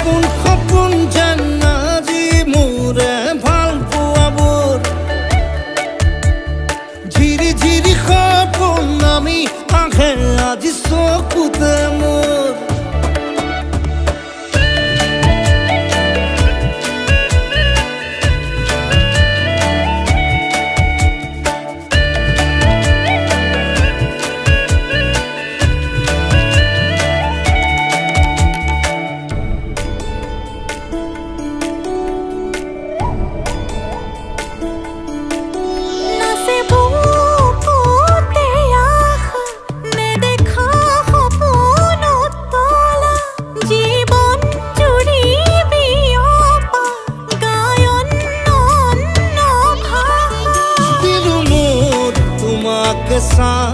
সপোন সপোন যেন আজি মোৰে ভাল পোৱাবোৰ ঝিৰি ঝিৰি সপোন আমি আহে আজি চকুতে মোৰ के साथ